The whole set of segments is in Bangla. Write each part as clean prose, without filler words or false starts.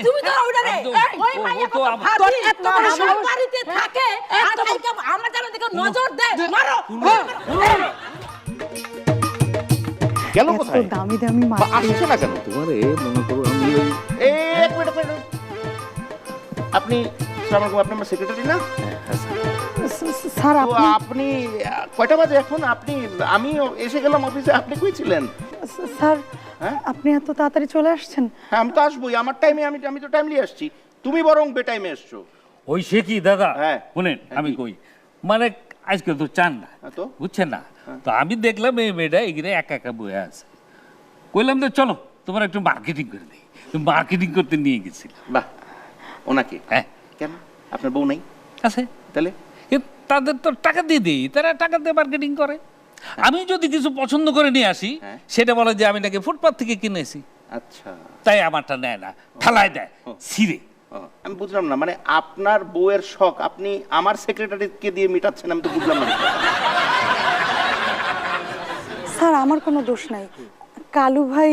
তুমি তো ওইটারে ওই মাইয়া তো তোর এত বড় সাহস বাড়িতে থাকে আর কালকে আমার জানো দেখো নজর দে মারো গেল কোথায়? দামি দামি আসছে না কেন? তোমারে মনে করো আমি ওই এক মিনিট আপনি আপনি আমার সেক্রেটারি না? স্যার তো আপনি আপনি কয়টা বাজে এখন? আমি এসে গেলাম অফিসে, আপনি কই ছিলেন? স্যার হ্যাঁ? আপনি এত তাড়াতাড়ি চলে আসছেন? হ্যাঁ আমি তো আসবোই, আমার টাইমে আমি তো টাইমলি আসছি, তুমি বরং বেটাইমে এসছো। ওই সে কি দাদা হ্যাঁ। শুনেন আমি কই মানে আজকে তো চান না তো? বুঝছেন না তো আমি দেখলাম এই মেয়েটা এখানে একা একা বয়ে আছে কইলাম যে চলো তোমার একটু মার্কেটিং করে দিই তুমি মার্কেটিং করতে নিয়ে গেছিল বাহ, ওনাকে? হ্যাঁ কেন আপনার বউ নাই? আছে তাহলে তাদের তো টাকা দিয়ে দিই তারা টাকা দিয়ে মার্কেটিং করে আমি যদি কিছু পছন্দ করে নিয়ে আসি হ্যাঁ। সেটা বলে যে আমি নাকি ফুটপাথ থেকে কিনেছি আচ্ছা, তাই আমারটা নেয় না ঠালাই দেয় ছিঁড়ে আমি বুঝলাম না, মানে আপনার বউয়ের শখ আপনি আমার সেক্রেটারিকে দিয়ে মিটাচ্ছেন, আমি তো বুঝলাম না। স্যার আমার কোনো দোষ নাই, কালু ভাই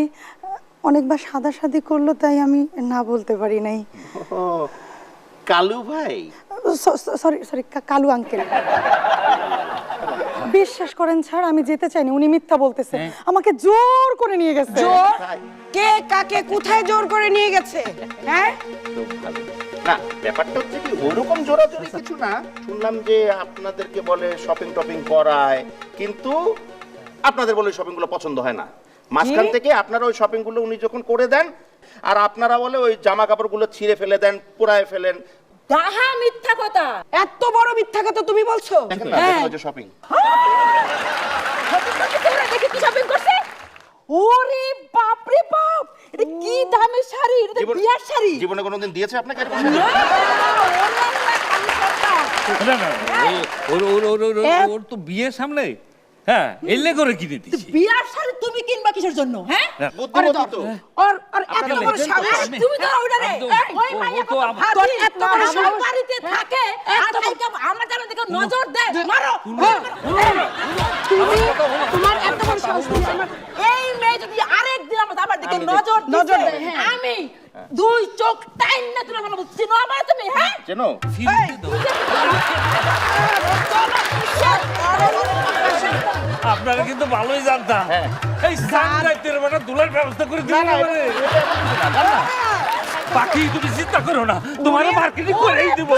অনেকবার সাদাসাদি করলো তাই আমি না বলতে পারি নাই। ও, কালু ভাই? Sorry sorry Kalu uncle. বিশ্বাস করেন স্যার আমি যেতে চাইনি, উনি মিথ্যা বলতেছে, আমাকে জোর করে নিয়ে গেছে। জোর কে কাকে কোথায় জোর করে নিয়ে গেছে? হ্যাঁ না, ব্যাপারটা হচ্ছে কি ওরকম জোরাজোরি কিছু না, শুনলাম যে আপনাদেরকে বলে শপিং টপিং করায়, কিন্তু আপনাদের বলে শপিং গুলো পছন্দ হয় না, মাঝখান থেকে আপনারা ওই শপিং গুলো উনি যখন করে দেন আর আপনারা বলে ওই জামা কাপড় গুলো ছিঁড়ে ফেলে দেন, পোড়ায় ফেলেন। গাহা মিথ্যা কথা, এত বড় মিথ্যা কথা তুমি বলছো? দেখেন না, দেখেন ওই যে শপিং। দেখি কি শপিং করছে? ওরে বাপ রে বাপ, এটা কি দামের শাড়ি, এটা তো বিয়ার শাড়ি। জীবনে কোনোদিন দিয়েছে আপনাকে এরকম না, শাড়ি? না না ওর তো বিয়ের সামনে হ্যাঁ এলে করে কিনে দিচ্ছি বিয়ার শাড়ি তুমি কিনবা কিসের জন্য? হ্যাঁ বুদ্ধিমতী তো। আর এত বড় সাহস তুমি তো ওইটারে ওই মাইয়া তো তোর এত বড় সাহস বাড়িতে থাকে আর কালকে আমার জানো দেখো নজর দে মারো তুমি তোমার এত বড় সাহস এই মেয়ে যদি আরেকদিন আমার দিকে নজর দে আমি দুই চোখ টাইম না তুলে বলবো চিনো আমার তুমি? হ্যাঁ চেনো? আপনারা কিন্তু ভালোই জানতাম এই সানরাইতের বেটা দুলার ব্যবস্থা করে দিবেন বাকি তুমি চিন্তা করো না তোমার মার্কেটিং করেই দিব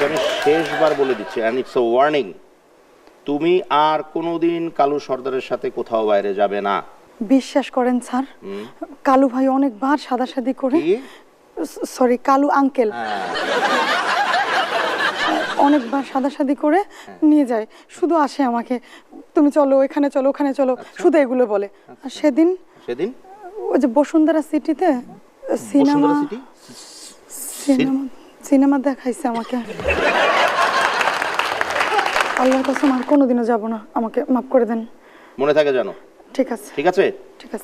আমি শেষবার বলে দিচ্ছি, এন্ড ইটস আ ওয়ার্নিং, তুমি আর কোনোদিন কালু সর্দারের সাথে কোথাও বাইরে যাবে না। বিশ্বাস করেন স্যার কালু ভাই অনেকবার সাদাসাদি করে, সরি কালু আঙ্কেল অনেকবার সাদাসাদি করে নিয়ে যায়, শুধু আসে আমাকে তুমি চলো এখানে চলো ওখানে চলো, শুধু এগুলো বলে। আর সেদিন ওই যে বসুন্ধরা সিটিতে সিনেমা সিনেমা দেখাইছে আমাকে। আল্লাহর কসম আর কোনোদিনও যাব না, আমাকে মাফ করে দেন। মনে থাকে জানো? ঠিক আছে ঠিক আছে। ঠিক আছে।